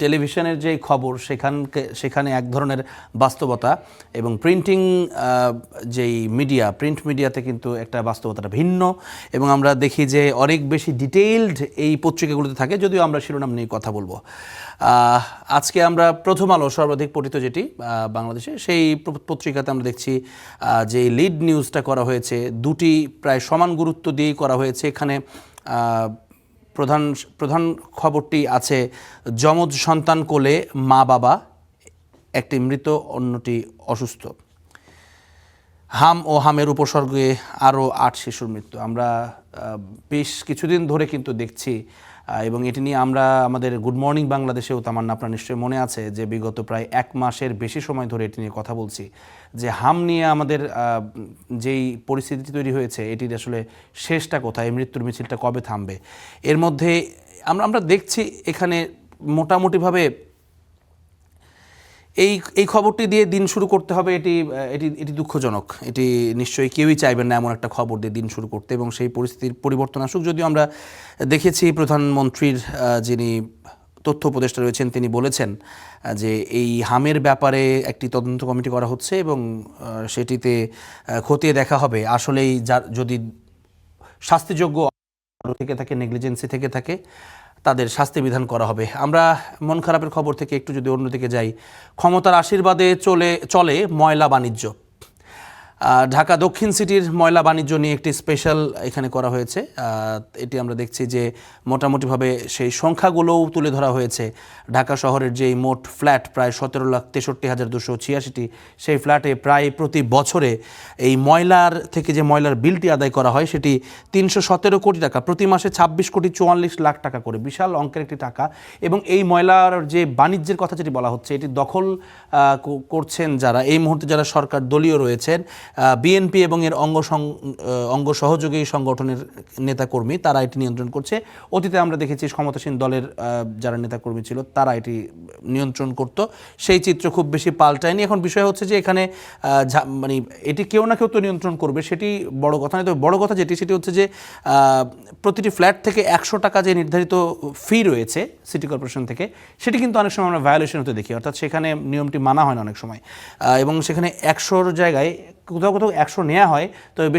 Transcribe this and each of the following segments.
টেলিভিশনের যে খবর সেখানে এক ধরনের বাস্তবতা এবং যেই প্রিন্ট মিডিয়াতে কিন্তু একটা বাস্তবতাটা ভিন্ন এবং আমরা দেখি যে অনেক বেশি ডিটেইলড এই পত্রিকাগুলোতে থাকে, যদিও আমরা শিরোনাম নিয়ে কথা বলবো। আজকে আমরা প্রথম আলো সর্বাধিক পঠিত যেটি বাংলাদেশে, সেই পত্রিকাতে আমরা দেখছি যে লিড নিউজটা করা হয়েছে দুটি প্রায় সমান গুরুত্ব দিয়েই করা হয়েছে। এখানে প্রধান খবরটি আছে যমজ সন্তান কোলে মা বাবা, একটি মৃত অন্যটি অসুস্থ। হাম ও হামের উপসর্গে আরও ৮ শিশুর মৃত্যু। আমরা বেশ কিছুদিন ধরে কিন্তু দেখছি এবং এটি নিয়ে আমরা আমাদের গুড মর্নিং বাংলাদেশেও তামান্না আপনার নিশ্চয়ই মনে আছে যে বিগত প্রায় ১ মাসের বেশি সময় ধরে এটি নিয়ে কথা বলছি যে হাম নিয়ে আমাদের যেই পরিস্থিতি তৈরি হয়েছে এটির আসলে শেষটা কোথায়, মৃত্যুর মিছিলটা কবে থামবে। এর মধ্যে আমরা দেখছি এখানে মোটামুটিভাবে এই খবরটি দিয়ে দিন শুরু করতে হবে, এটি দুঃখজনক। এটি নিশ্চয়ই কেউই চাইবেন না এমন একটা খবর দিয়ে দিন শুরু করতে এবং সেই পরিস্থিতির পরিবর্তন আসুক। যদিও আমরা দেখেছি প্রধানমন্ত্রীর যিনি তথ্য উপদেষ্টা রয়েছেন তিনি বলেছেন যে এই হামের ব্যাপারে একটি তদন্ত কমিটি করা হচ্ছে এবং সেটিতে খতিয়ে দেখা হবে আসলেই যদি শাস্তিযোগ্য থেকে থাকে, নেগলিজেন্সি থেকে থাকে, তাদের শাস্তি বিধান করা হবে। আমরা মন খারাপের খবর থেকে একটু যদি অন্যদিকে যাই, ক্ষমতার আশীর্বাদে চলে ময়লা বাণিজ্য। ঢাকা দক্ষিণ সিটির ময়লা বাণিজ্য নিয়ে একটি স্পেশাল এখানে করা হয়েছে। এটি আমরা দেখছি যে মোটামুটিভাবে সেই সংখ্যাগুলোও তুলে ধরা হয়েছে। ঢাকা শহরের যেই মোট ফ্ল্যাট প্রায় ১৭,৬৩,২৮৬, সেই ফ্ল্যাটে প্রায় প্রতি বছরে এই ময়লার থেকে যে ময়লার বিলটি আদায় করা হয় সেটি ৩১৭ কোটি টাকা, প্রতি মাসে ২৬,৪৪,০০,০০০ টাকা করে, বিশাল অঙ্কের একটি টাকা। এবং এই ময়লার যে বাণিজ্যের কথা যেটি বলা হচ্ছে, এটি দখল করছেন যারা এই মুহূর্তে যারা সরকার দলীয় রয়েছেন, বিএনপি এবং এর অঙ্গ সহযোগী সংগঠনের নেতাকর্মী, তারা এটি নিয়ন্ত্রণ করছে। অতীতে আমরা দেখেছি ক্ষমতাসীন দলের যারা নেতাকর্মী ছিল তারা এটি নিয়ন্ত্রণ করত, সেই চিত্র খুব বেশি পাল্টায়নি। এখন বিষয় হচ্ছে যে এখানে মানে এটি কেউ না কেউ তো নিয়ন্ত্রণ করবে, সেটি বড় কথা নয়। তবে বড় কথা সেটি হচ্ছে যে প্রতিটি ফ্ল্যাট থেকে ১০০ টাকা যে নির্ধারিত ফি রয়েছে সিটি কর্পোরেশন থেকে, সেটি কিন্তু অনেক সময় আমরা ভায়োলেশন হতে দেখি, অর্থাৎ সেখানে নিয়মটি মানা হয় না অনেক সময়। এবং সেখানে ১০০-র জায়গায় কোথাও ১০০ নেওয়া হয়, তবে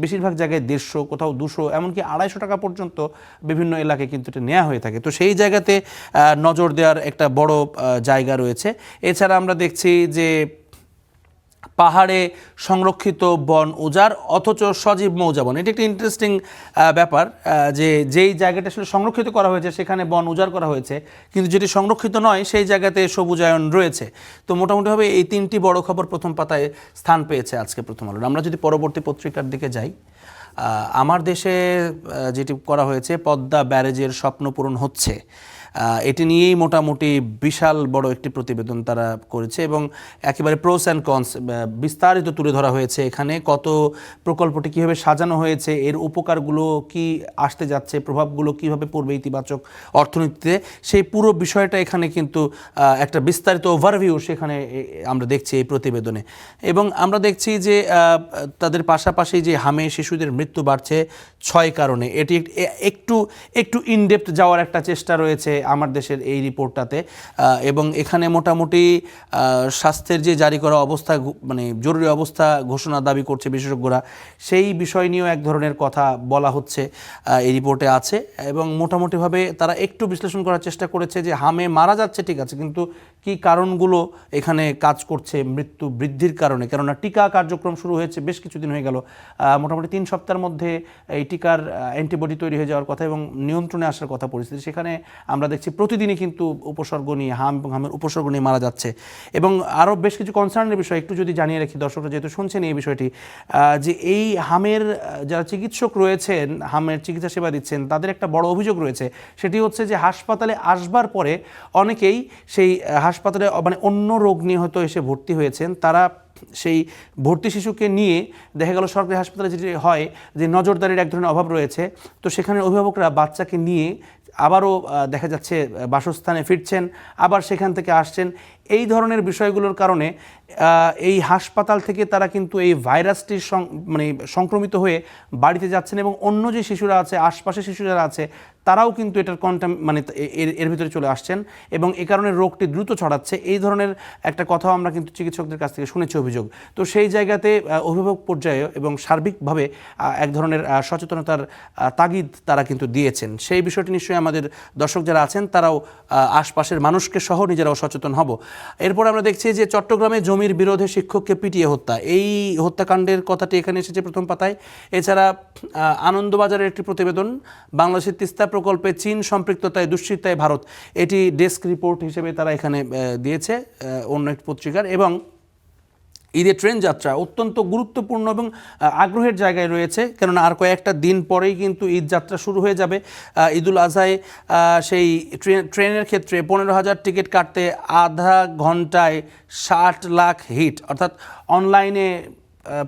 বেশিরভাগ জায়গায় ১৫০, কোথাও ২০০, এমনকি ২৫০ টাকা পর্যন্ত বিভিন্ন এলাকায় কিন্তু এটা নেওয়া হয়ে থাকে। তো সেই জায়গাতে নজর দেওয়ার একটা বড় জায়গা রয়েছে। এছাড়া আমরা দেখছি যে পাহাড়ে সংরক্ষিত বন উজাড় অথচ সজীব মৌজাবন। এটি একটি ইন্টারেস্টিং ব্যাপার যে যেই জায়গাটা আসলে সংরক্ষিত করা হয়েছে সেখানে বন উজাড় করা হয়েছে, কিন্তু যেটি সংরক্ষিত নয় সেই জায়গাতে সবুজায়ন রয়েছে। তো মোটামুটিভাবে এই তিনটি বড় খবর প্রথম পাতায় স্থান পেয়েছে আজকে প্রথম আলোর। আমরা যদি পরবর্তী পত্রিকার দিকে যাই, আমার দেশে যেটি করা হয়েছে পদ্মা ব্যারেজের স্বপ্ন পূরণ হচ্ছে, এটি নিয়েই মোটামুটি বিশাল বড় একটি প্রতিবেদন তারা করেছে এবং একেবারে প্রোস অ্যান্ড কনস বিস্তারিত তুলে ধরা হয়েছে। এখানে কত প্রকল্পটি কীভাবে সাজানো হয়েছে, এর উপকারগুলো কি আসতে যাচ্ছে, প্রভাবগুলো কীভাবে পড়বে ইতিবাচক অর্থনীতিতে, সেই পুরো বিষয়টা এখানে কিন্তু একটা বিস্তারিত ওভারভিউ সেখানে আমরা দেখছি এই প্রতিবেদনে। এবং আমরা দেখছি যে তাদের পাশাপাশি যে হামে শিশুদের মৃত্যু বাড়ছে ৬ কারণে, এটি একটু ইনডেপথ যাওয়ার একটা চেষ্টা রয়েছে আমার দেশের এই রিপোর্টটাতে। এবং এখানে মোটামুটি স্বাস্থ্যের যে জারি করা অবস্থা, মানে জরুরি অবস্থা ঘোষণা দাবি করছে বিশেষজ্ঞরা, সেই বিষয় নিয়েও এক ধরনের কথা বলা হচ্ছে এই রিপোর্টে আছে। এবং মোটামুটিভাবে তারা একটু বিশ্লেষণ করার চেষ্টা করেছে যে হামে মারা যাচ্ছে ঠিক আছে, কিন্তু কি কারণগুলো এখানে কাজ করছে মৃত্যু বৃদ্ধির কারণে। কেননা টিকা কার্যক্রম শুরু হয়েছে বেশ কিছুদিন হয়ে গেল, মোটামুটি ৩ সপ্তাহের মধ্যে এই টিকার অ্যান্টিবডি তৈরি হয়ে যাওয়ার কথা এবং নিয়ন্ত্রণে আসার কথা পরিস্থিতি। সেখানে আমরা দেখছি প্রতিদিনই কিন্তু উপসর্গ নিয়ে হাম এবং হামের উপসর্গ নিয়ে মারা যাচ্ছে। এবং আরও বেশ কিছু কনসার্নের বিষয় একটু যদি জানিয়ে রাখি, দর্শকরা যেহেতু শুনছেন এই বিষয়টি, যে এই হামের যারা চিকিৎসক রয়েছেন, হামের চিকিৎসা সেবা দিচ্ছেন, তাদের একটা বড় অভিযোগ রয়েছে। সেটি হচ্ছে যে হাসপাতালে আসবার পরে অনেকেই সেই হাসপাতালে মানে অন্য রোগ নিয়ে হয়তো এসে ভর্তি হয়েছেন, তারা সেই ভর্তি শিশুকে নিয়ে দেখা গেল সরকারি হাসপাতালে যেটি হয় যে নজরদারির এক ধরনের অভাব রয়েছে, তো সেখানে অভিভাবকরা বাচ্চাকে নিয়ে আবারও দেখা যাচ্ছে বাসস্থানে ফিরছেন, আবার সেখান থেকে আসছেন। এই ধরনের বিষয়গুলোর কারণে এই হাসপাতাল থেকে তারা কিন্তু এই ভাইরাসটির মানে সংক্রমিত হয়ে বাড়িতে যাচ্ছেন, এবং অন্য যে শিশুরা আছে, আশপাশে শিশু যারা আছে, তারাও কিন্তু এটার মানে এর ভিতরে চলে আসছেন, এবং এ কারণে রোগটি দ্রুত ছড়াচ্ছে। এই ধরনের একটা কথাও আমরা কিন্তু চিকিৎসকদের কাছ থেকে শুনেছি, অভিযোগ। তো সেই জায়গাতে অভিভাবক পর্যায়ে এবং সার্বিকভাবে এক ধরনের সচেতনতার তাগিদ তারা কিন্তু দিয়েছেন। সেই বিষয়টি নিশ্চয়ই আমাদের দর্শক যারা আছেন তারাও আশপাশের মানুষকে সহ নিজেরাও সচেতন হব। এরপর আমরা দেখছি যে চট্টগ্রামে জমির বিরোধে শিক্ষককে পিটিয়ে হত্যা, এই হত্যাকাণ্ডের কথাটি এখানে এসেছে প্রথম পাতায়। এছাড়া আনন্দবাজারের একটি প্রতিবেদন, বাংলাদেশের তিস্তা প্রকল্পে চীন সম্পৃক্ততায় দুশ্চিন্তায় ভারত, এটি ডেস্ক রিপোর্ট হিসেবে তারা এখানে দিয়েছে অন্য একটি পত্রিকার। এবং ঈদের ট্রেন যাত্রা অত্যন্ত গুরুত্বপূর্ণ এবং আগ্রহের জায়গায় রয়েছে, কেননা আর কয়েকটা দিন পরেই কিন্তু ঈদ যাত্রা শুরু হয়ে যাবে। ঈদুল আজহায় সেই ট্রেনের ক্ষেত্রে 15,000 টিকিট কাটতে আধা ঘন্টায় 60 লাখ হিট, অর্থাৎ অনলাইনে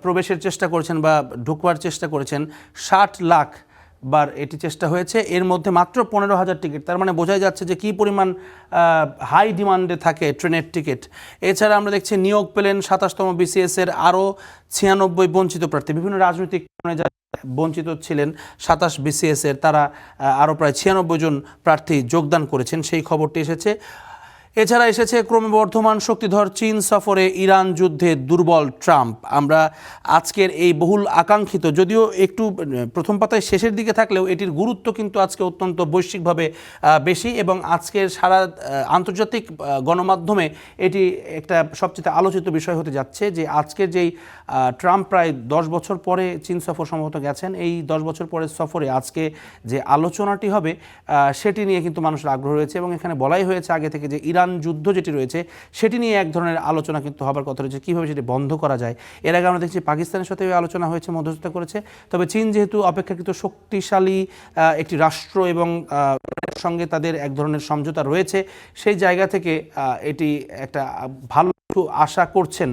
প্রবেশের চেষ্টা করেছেন বা ঢুকবার চেষ্টা করেছেন 60 লাখ বার এটি চেষ্টা হয়েছে, এর মধ্যে মাত্র 15,000 টিকিট। তার মানে বোঝাই যাচ্ছে যে কী পরিমাণ হাই ডিমান্ডে থাকে ট্রেনের টিকিট। এছাড়া আমরা দেখছি নিয়োগ পেলেন 27তম বিসিএসের আরও 96 বঞ্চিত প্রার্থী। বিভিন্ন রাজনৈতিক কারণে যারা বঞ্চিত ছিলেন 27 বিসিএসের, তারা আরও প্রায় 96 জন প্রার্থী যোগদান করেছেন, সেই খবরটি এসেছে। এছাড়া এসেছে ক্রমবর্ধমান শক্তিধর চীন সফরে ইরান যুদ্ধে দুর্বল ট্রাম্প। আমরা আজকের এই বহুল আকাঙ্ক্ষিত, যদিও একটু প্রথম পাতায় শেষের দিকে থাকলেও এটির গুরুত্ব কিন্তু আজকে অত্যন্ত বৈশ্বিকভাবে বেশি, এবং আজকের সারা আন্তর্জাতিক গণমাধ্যমে এটি একটা সবচেয়ে আলোচিত বিষয় হতে যাচ্ছে যে আজকের যেই ট্রাম্প প্রায় 10 বছর পরে চীন সফর সম্ভবত গেছেন, এই 10 বছর পরের সফরে আজকে যে আলোচনাটি হবে সেটি নিয়ে কিন্তু মানুষের আগ্রহ রয়েছে। এবং এখানে বলাই হয়েছে আগে থেকে যে ইরান যুদ্ধ যেটি রয়েছে সেটি নিয়ে এক ধরনের আলোচনা কিন্তু হবার কথা রয়েছে, কীভাবে সেটি বন্ধ করা যায়। এর আগে আমরা দেখছি পাকিস্তানের সাথে আলোচনা হয়েছে, মধ্যস্থতা করেছে। তবে চীন যেহেতু অপেক্ষাকৃত শক্তিশালী একটি রাষ্ট্র এবং সঙ্গে তাদের এক ধরনের সমঝোতা রয়েছে, সেই জায়গা থেকে এটি একটা ভালো আশা করছেন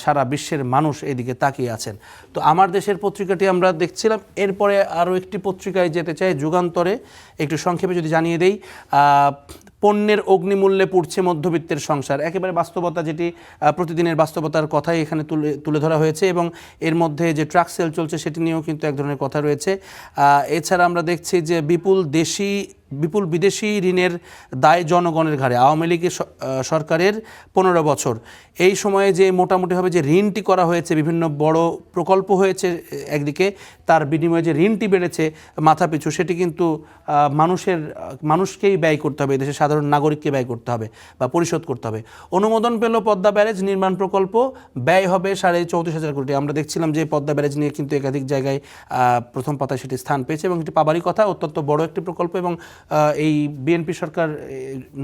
সারা বিশ্বের মানুষ, এদিকে তাকিয়ে আছেন। তো আমার দেশের পত্রিকাটি আমরা দেখছিলাম। এরপরে আরও একটি পত্রিকায় যেতে চাই, যুগান্তরে, একটু সংক্ষেপে যদি জানিয়ে দেই। পণ্যের অগ্নিমূল্যে পড়ছে মধ্যবিত্তের সংসার, একেবারে বাস্তবতা, যেটি প্রতিদিনের বাস্তবতার কথাই এখানে তুলে ধরা হয়েছে। এবং এর মধ্যে যে ট্রাক সেল চলছে সেটি নিয়েও কিন্তু এক ধরনের কথা রয়েছে। এছাড়া আমরা দেখছি যে বিপুল বিদেশি ঋণের দায় জনগণের ঘাড়ে, আওয়ামী লীগের সরকারের 15 বছর, এই সময়ে যে মোটামুটিভাবে যে ঋণটি করা হয়েছে, বিভিন্ন বড় প্রকল্প হয়েছে একদিকে, তার বিনিময়ে যে ঋণটি বেড়েছে মাথাপিছু, সেটি কিন্তু মানুষকেই ব্যয় করতে হবে, দেশের সাধারণ নাগরিককে ব্যয় করতে হবে বা পরিশোধ করতে হবে। অনুমোদন পেল পদ্মা ব্যারেজ নির্মাণ প্রকল্প, ব্যয় হবে 34,500 কোটি। আমরা দেখছিলাম যে পদ্মা ব্যারেজ নিয়ে কিন্তু একাধিক জায়গায় প্রথম পাতায় সেটি স্থান পেয়েছে, এবং এটি পাবারই কথা, অত্যন্ত বড় একটি প্রকল্প। এবং এই বিএনপি সরকার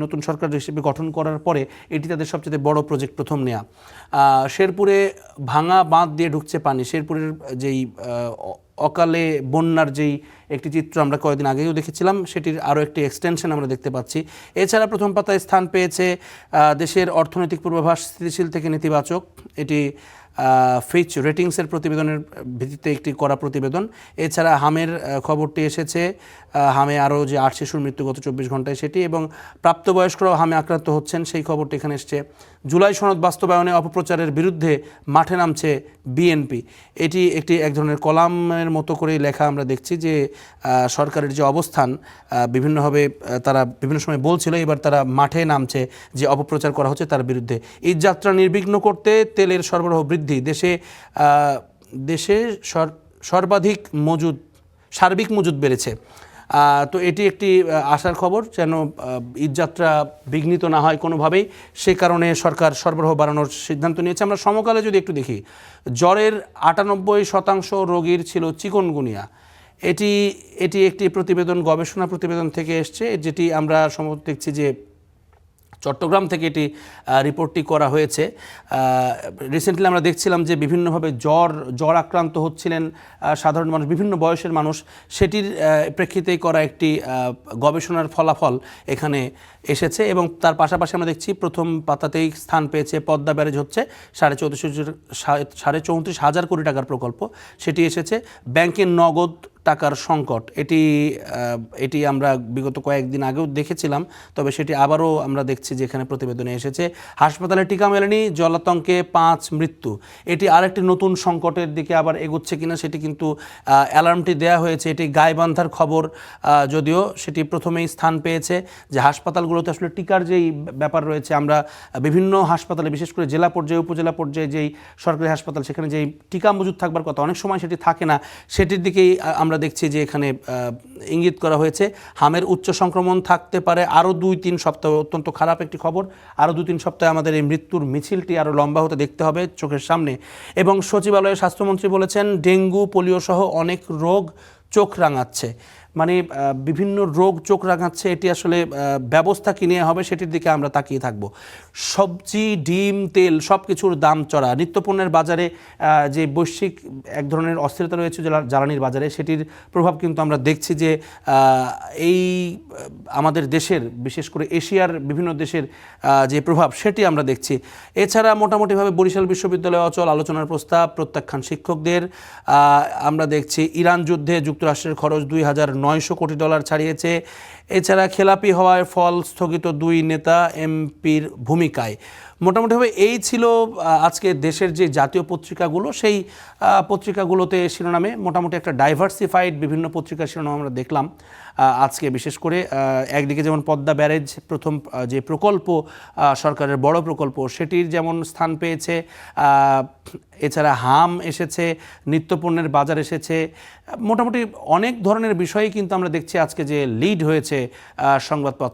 নতুন সরকার হিসেবে গঠন করার পরে এটি তাদের সবচেয়ে বড় প্রজেক্ট প্রথম নেওয়া। শেরপুরে ভাঙা বাঁধ দিয়ে ঢুকছে পানি, শেরপুরের যেই অকালে বন্যার যেই একটি চিত্র আমরা কয়েকদিন আগেও দেখেছিলাম, সেটির আরও একটি এক্সটেনশন আমরা দেখতে পাচ্ছি। এছাড়া প্রথম পাতায় স্থান পেয়েছে দেশের অর্থনৈতিক পূর্বাভাস স্থিতিশীল থেকে নেতিবাচক, এটি ফিচ রেটিংসের প্রতিবেদনের ভিত্তিতে একটি করা প্রতিবেদন। এছাড়া হামের খবরটি এসেছে, হামে আরও যে 8 শিশুর মৃত্যু গত 24 ঘন্টায় সেটি, এবং প্রাপ্তবয়স্করাও হামে আক্রান্ত হচ্ছেন, সেই খবরটি এখানে এসছে। জুলাই সনদ বাস্তবায়নে অপপ্রচারের বিরুদ্ধে মাঠে নামছে বিএনপি, এটি এক ধরনের কলামের মতো করে লেখা আমরা দেখছি যে সরকারের যে অবস্থান বিভিন্নভাবে তারা বিভিন্ন সময় বলছিল, এবার তারা মাঠে নামছে যে অপপ্রচার করা হচ্ছে তার বিরুদ্ধে। ঈদ যাত্রা নির্বিঘ্ন করতে তেলের সরবরাহ বৃদ্ধি, দেশে সর্বাধিক সার্বিক মজুদ বেড়েছে। তো এটি একটি আশার খবর, যেন ঈদযাত্রা বিঘ্নিত না হয় কোনোভাবেই, সে কারণে সরকার সরবরাহ বাড়ানোর সিদ্ধান্ত নিয়েছে। আমরা সমকালে যদি একটু দেখি, জ্বরের 98% রোগীর ছিল চিকুনগুনিয়া, এটি একটি প্রতিবেদন, গবেষণা প্রতিবেদন থেকে এসছে, যেটি আমরা সম্ভবত দেখছি যে চট্টগ্রাম থেকে এটি রিপোর্টটি করা হয়েছে। রিসেন্টলি আমরা দেখছিলাম যে বিভিন্নভাবে জ্বর আক্রান্ত হচ্ছিলেন সাধারণ মানুষ, বিভিন্ন বয়সের মানুষ, সেটির প্রেক্ষিতেই করা একটি গবেষণার ফলাফল এখানে এসেছে। এবং তার পাশাপাশি আমরা দেখছি প্রথম পাতাতেই স্থান পেয়েছে পদ্মা ব্যারেজ হচ্ছে 34,500 কোটি টাকার প্রকল্প, সেটি এসেছে। ব্যাংকের নগদ টাকার সংকট, এটি আমরা বিগত কয়েকদিন আগেও দেখেছিলাম, তবে সেটি আবারও আমরা দেখছি যে এখানে প্রতিবেদনে এসেছে। হাসপাতালে টিকা মেলেনি, জলাতঙ্কে 5 মৃত্যু। এটি আরেকটি নতুন সংকটের দিকে আবার এগোচ্ছে কিনা সেটি কিন্তু অ্যালার্মটি দেয়া হয়েছে। এটি গাইবান্ধার খবর, যদিও সেটি প্রথমেই স্থান পেয়েছে যে হাসপাতালগুলোতে আসলে টিকার যেই ব্যাপার রয়েছে, আমরা বিভিন্ন হাসপাতালে বিশেষ করে জেলা পর্যায়ে উপজেলা পর্যায়ে যেই সরকারি হাসপাতাল সেখানে যেই টিকা মজুদ থাকবার কথা অনেক সময় সেটি থাকে না, সেটির দিকেই আমরা দেখছি যে এখানে ইঙ্গিত করা হয়েছে। হামের উচ্চ সংক্রমণ থাকতে পারে আরও 2-3 সপ্তাহ, অত্যন্ত খারাপ একটি খবর। আরও 2-3 সপ্তাহে আমাদের এই মৃত্যুর মিছিলটি আরও লম্বা হতে দেখতে হবে চোখের সামনে। এবং সচিবালয়ে স্বাস্থ্যমন্ত্রী বলেছেন ডেঙ্গু পোলিও সহ অনেক রোগ চোখ রাঙাচ্ছে, মানে বিভিন্ন রোগ চোখ রাঙাচ্ছে। এটি আসলে ব্যবস্থা কি নেওয়া হবে সেটির দিকে আমরা তাকিয়ে থাকব। সবজি, ডিম, তেল সব কিছুর দাম চড়া, নিত্যপণ্যের বাজারে যে বৈশ্বিক এক ধরনের অস্থিরতা রয়েছে জ্বালানির বাজারে, সেটির প্রভাব কিন্তু আমরা দেখছি যে এই আমাদের দেশের, বিশেষ করে এশিয়ার বিভিন্ন দেশের যে প্রভাব সেটি আমরা দেখছি। এছাড়া মোটামুটিভাবে বরিশাল বিশ্ববিদ্যালয়ে অচল, আলোচনার প্রস্তাব, প্রত্যাখ্যান শিক্ষকদের। আমরা দেখছি ইরান যুদ্ধে যুক্তরাষ্ট্রের খরচ $2,900 কোটি ছাড়িয়েছে। এছাড়া খেলাপি হওয়ায় ফল স্থগিত 2 নেতা এমপির ভূমিকায়। মোটামুটিভাবে এই ছিল আজকে দেশের যে জাতীয় পত্রিকাগুলো, সেই পত্রিকাগুলোতে শিরোনামে মোটামুটি একটা ডাইভার্সিফাইড বিভিন্ন পত্রিকার শিরোনাম আমরা দেখলাম আজকে। বিশেষ করে একদিকে যেমন পদ্মা ব্যারেজ প্রথম যে প্রকল্প, সরকারের বড় প্রকল্প, সেটির যেমন স্থান পেয়েছে, এছাড়া হাম এসেছে, নিত্যপণ্যের বাজার এসেছে, মোটামুটি অনেক ধরনের বিষয়ই কিন্তু আমরা দেখছি আজকে যে লিড হয়েছে সংবাদপত্র।